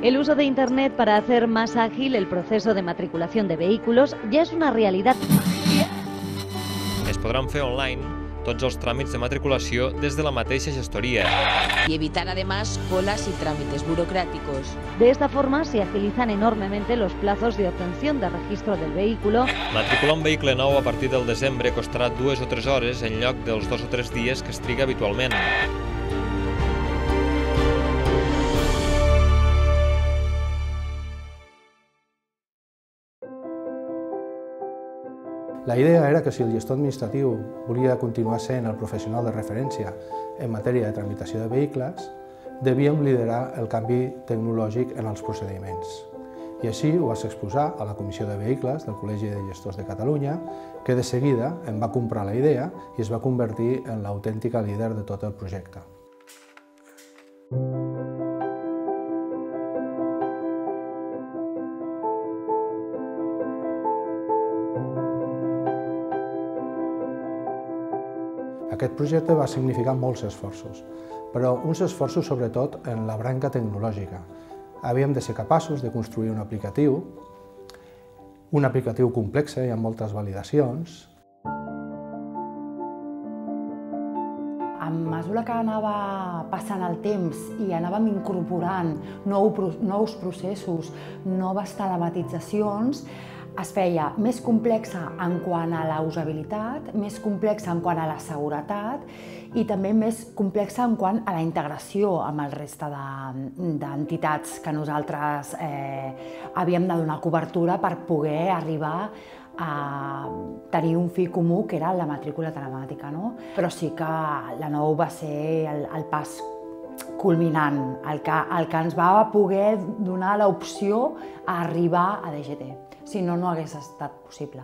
El uso de Internet para hacer más ágil el proceso de matriculación de vehículos ya es una realidad. Es podran fer online tots els tràmits de matriculació des de la mateixa gestoria. Y evitar además colas y trámites burocráticos. De esta forma se agilizan enormemente los plazos de obtención de registro del vehículo. Matricular un vehicle nou a partir del desembre costarà 2 o 3 hores en lloc dels 2 o 3 dies que es triga habitualment. La idea era que si el gestor administratiu volia continuar sent el professional de referència en matèria de tramitació de vehicles, devíem liderar el canvi tecnològic en els procediments. I així ho vaig exposar a la Comissió de Vehicles del Col·legi de Gestors de Catalunya, que de seguida em va comprar la idea i es va convertir en l'autèntica líder de tot el projecte. Aquest projecte va significar molts esforços, però uns esforços sobretot en la branca tecnològica. Havíem de ser capaços de construir un aplicatiu complex i amb moltes validacions. A mesura que anava passant el temps i anàvem incorporant nous processos, noves telematitzacions, es feia més complexa en quant a la usabilitat, més complexa en quant a la seguretat i també més complexa en quant a la integració amb el resta d'entitats que nosaltres havíem de donar cobertura per poder arribar a tenir un fi comú que era la matrícula telemàtica. Però sí que la nou va ser el pas culminant, el que ens va poder donar l'opció a arribar a DGT. Si no, no hagués estat possible.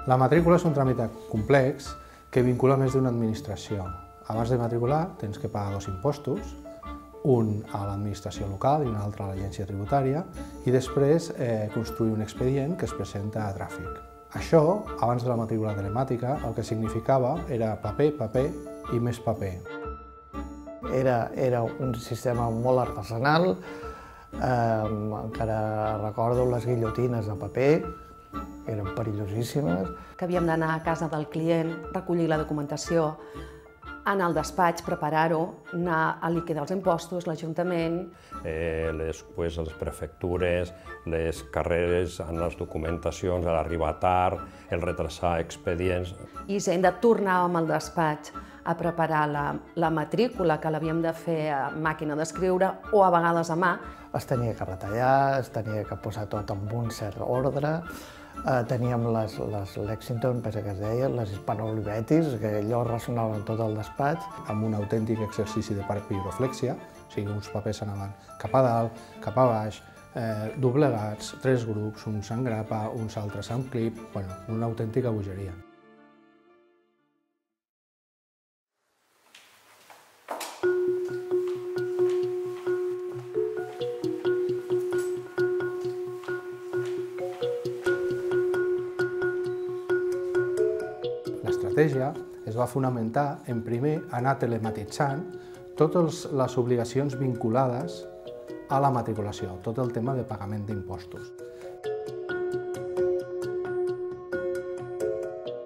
La matrícula és un tràmit complex que vincula més d'una administració. Abans de matricular tens que pagar 2 impostos, un a l'administració local i un altre a l'agència tributària, i després construir un expedient que es presenta a tràfic. Això, abans de la matrícula telemàtica, el que significava era paper, paper i més paper. Era un sistema molt artesanal, encara recordo les guillotines de paper, eren perillosíssimes. Que havíem d'anar a casa del client, recollir la documentació, anar al despatx, preparar-ho, anar a liquidar els impostos, l'Ajuntament. Les prefectures, les carreres en les documentacions, l'arribar tard, el retrasar expedients. I si hem de tornar al despatx a preparar la matrícula, que l'havíem de fer a màquina d'escriure o a vegades a mà. Es tenia que retallar, es tenia que posar tot en un cert ordre. Teníem les Lexington, penso que es deien, les Hispano-Olivetis, que allò ressonaven tot el despatx. Amb un autèntic exercici de piroflèxia, o sigui, uns papers anaven cap a dalt, cap a baix, doblegats, 3 grups, uns amb grapa, uns altres amb clip, una autèntica bogeria. L'estratègia es va fonamentar en primer anar telematitzant totes les obligacions vinculades a la matriculació, tot el tema de pagament d'impostos.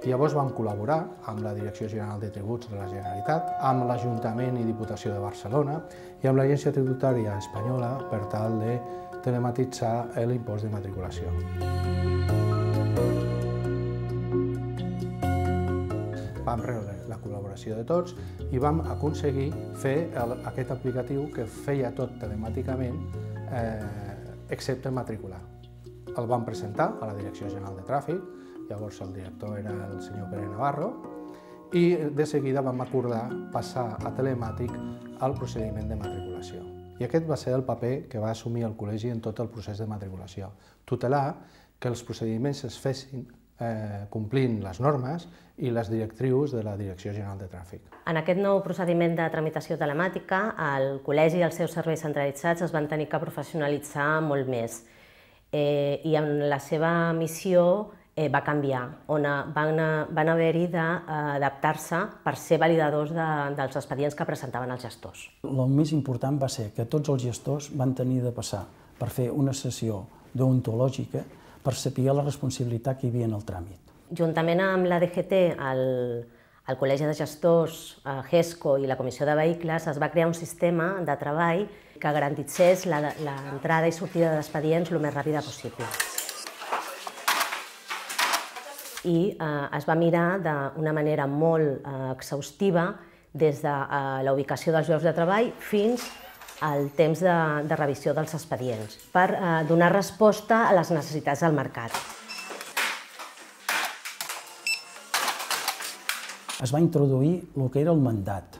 Llavors vam col·laborar amb la Direcció General de Tributs de la Generalitat, amb l'Ajuntament i Diputació de Barcelona i amb l'Agència Tributària Espanyola per tal de telematitzar l'impost de matriculació. Vam rebre la col·laboració de tots i vam aconseguir fer aquest aplicatiu que feia tot telemàticament, excepte matricular. El vam presentar a la Direcció General de Tràfic, llavors el director era el senyor Pere Navarro, i de seguida vam acordar passar a telemàtic el procediment de matriculació. I aquest va ser el paper que va assumir el col·legi en tot el procés de matriculació. Tutelar que els procediments es fessin complint les normes i les directrius de la Direcció General de Tràfic. En aquest nou procediment de tramitació telemàtica, el col·legi i els seus serveis centralitzats es van tenir que professionalitzar molt més i en la seva missió va canviar, on van haver-hi d'adaptar-se per ser validadors dels expedients que presentaven els gestors. El més important va ser que tots els gestors van tenir de passar per fer una sessió deontològica per saber la responsabilitat que hi havia en el tràmit. Juntament amb la DGT, el Col·legi de Gestors, GESCO i la Comissió de Vehicles es va crear un sistema de treball que garantitzés l'entrada i sortida d'expedients el més ràpida possible. I es va mirar d'una manera molt exhaustiva des de la ubicació dels llocs de treball fins al temps de revisió dels expedients per donar resposta a les necessitats del mercat. Es va introduir el que era el mandat,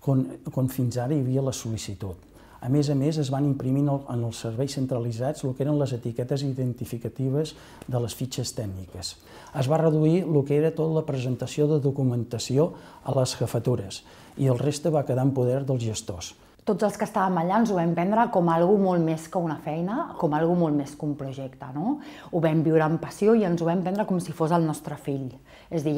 quan fins ara hi havia la sol·licitud. A més, es van imprimir en els serveis centralitzats el que eren les etiquetes identificatives de les fitxes tècniques. Es va reduir el que era tota la presentació de documentació a les jefatures i el reste va quedar en poder dels gestors. Tots els que estàvem allà ens ho vam prendre com algo molt més que una feina, com algo molt més que un projecte. Ho vam viure amb passió i ens ho vam prendre com si fos el nostre fill. És a dir,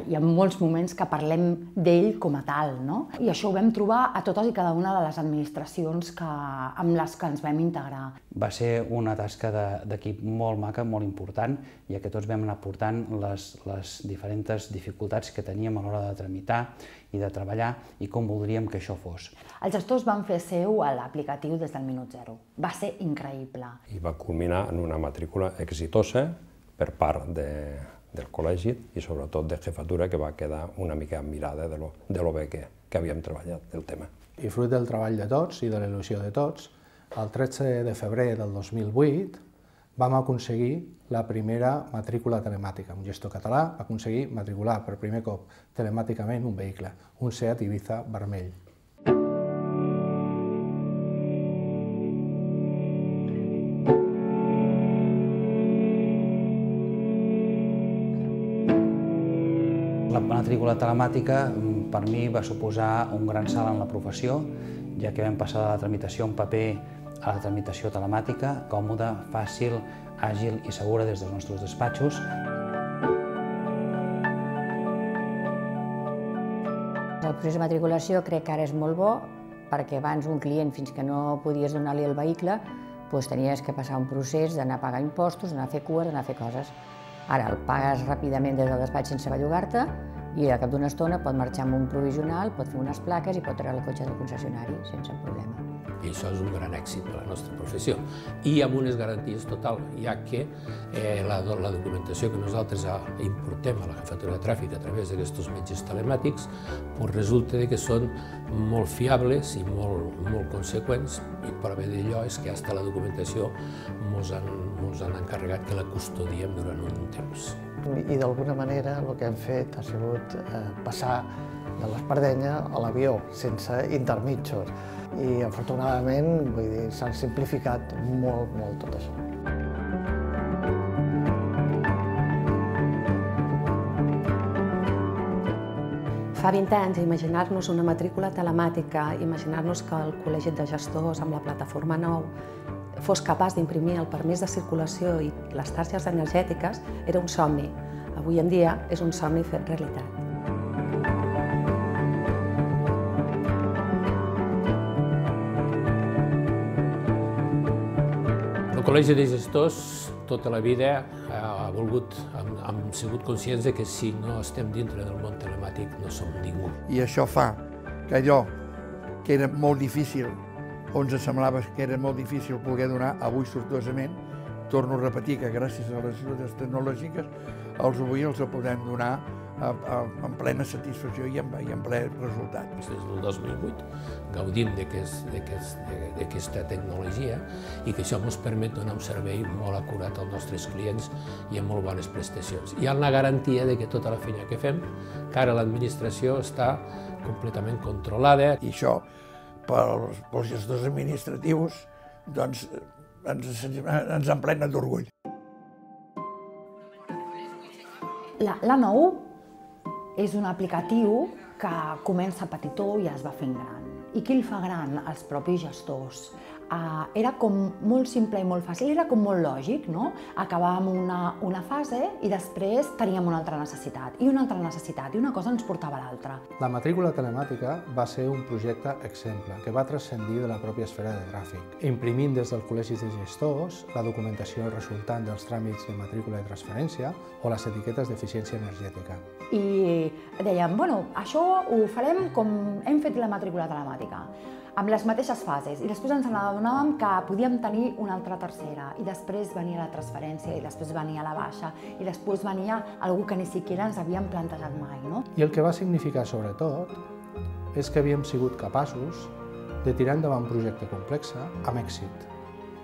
hi ha molts moments que parlem d'ell com a tal, i això ho vam trobar a totes i cada una de les administracions amb les que ens vam integrar. Va ser una tasca d'equip molt maca, molt important, ja que tots vam anar portant les diferents dificultats que teníem a l'hora de tramitar i de treballar i com voldríem que això fos. Els gestors van fer seu l'aplicatiu des del minut zero. Va ser increïble. I va culminar en una matrícula exitosa per part del col·legi i sobretot de jefatura, que va quedar una mica admirada de lo bé que havíem treballat el tema. I fruit del treball de tots i de l'il·lusió de tots, el 13 de febrer del 2008 vam aconseguir la primera matrícula telemàtica. Un gestor català va aconseguir matricular per primer cop telemàticament un vehicle, un Seat Ibiza vermell. La matrícula telemàtica per mi va suposar un gran salt en la professió, ja que vam passar de la tramitació en paper a la tramitació telemàtica, còmoda, fàcil, àgil i segura des dels nostres despatxos. El procés de matriculació crec que ara és molt bo, perquè abans un client, fins que no podies donar-li el vehicle, tenies que passar un procés d'anar a pagar impostos, d'anar a fer cues, d'anar a fer coses. Ara el pagues ràpidament des del despatx sense bellugar-te i al cap d'una estona pot marxar amb un provisional, pot fer unes plaques i pot treure el cotxe del concessionari sense problema. I això és un gran èxit de la nostra professió. I amb unes garanties total, ja que la documentació que nosaltres importem a la jefatura de tràfic a través d'aquests metges telemàtics resulta que són molt fiables i molt conseqüents, i prova d'allò és que fins la documentació ens han encarregat que la custodiem durant un temps. I d'alguna manera el que hem fet ha sigut passar de l'Espardenya a l'avió, sense intermitjos. I afortunadament s'ha simplificat molt tot això. Fa 20 anys, imaginar-nos una matrícula telemàtica, imaginar-nos que el Col·legi de Gestors amb la plataforma Nou fos capaç d'imprimir el permís de circulació i les targes energètiques era un somni. Avui en dia és un somni fet realitat. El Col·legi de Gestors tota la vida hem sigut conscients que si no estem dintre del món telemàtic no som ningú. I això fa que allò que era molt difícil, o ens semblava que era molt difícil poder donar, avui sortosament, torno a repetir que gràcies a les ajudes tecnològiques avui els podem donar amb plena satisfacció i amb ple resultat. Des del 2008 gaudim d'aquesta tecnologia i que això ens permet donar un servei molt acurat als nostres clients i amb molt bones prestacions. Hi ha la garantia que tota la feina que fem, que ara l'administració està completament controlada. I això, pels gestors administratius, doncs ens emplena d'orgull. L'A9 és un aplicatiu que comença petitó i es va fent gran. I qui el fa gran? Els propis gestors. era com molt simple i molt fàcil, era com molt lògic, no? Acabàvem una fase i després teníem una altra necessitat, i una altra necessitat, i una cosa ens portava a l'altra. La matrícula telemàtica va ser un projecte exemple que va transcendir de la pròpia esfera de tràfic, imprimint des del Col·legi de Gestors la documentació resultant dels tràmits de matrícula i transferència o les etiquetes d'eficiència energètica. I dèiem, bueno, això ho farem com hem fet la matrícula telemàtica, amb les mateixes fases, i després ens adonàvem que podíem tenir una altra tercera, i després venia la transferència, i després venia la baixa, i després venia algú que ni siquiera ens havíem plantejat mai, no? I el que va significar, sobretot, és que havíem sigut capaços de tirar endavant un projecte complex amb èxit.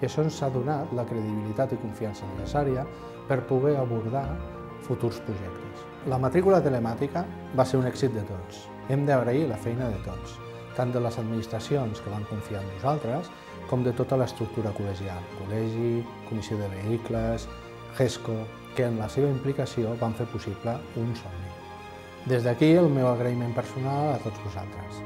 I això ens ha donat la credibilitat i confiança necessària per poder abordar futurs projectes. La matrícula telemàtica va ser un èxit de tots. Hem d'agrair la feina de tots, tant de les administracions que van confiar en nosaltres, com de tota l'estructura col·legial, col·legi, comissió de vehicles, GESCO, que en la seva implicació van fer possible un somni. Des d'aquí el meu agraïment personal a tots vosaltres.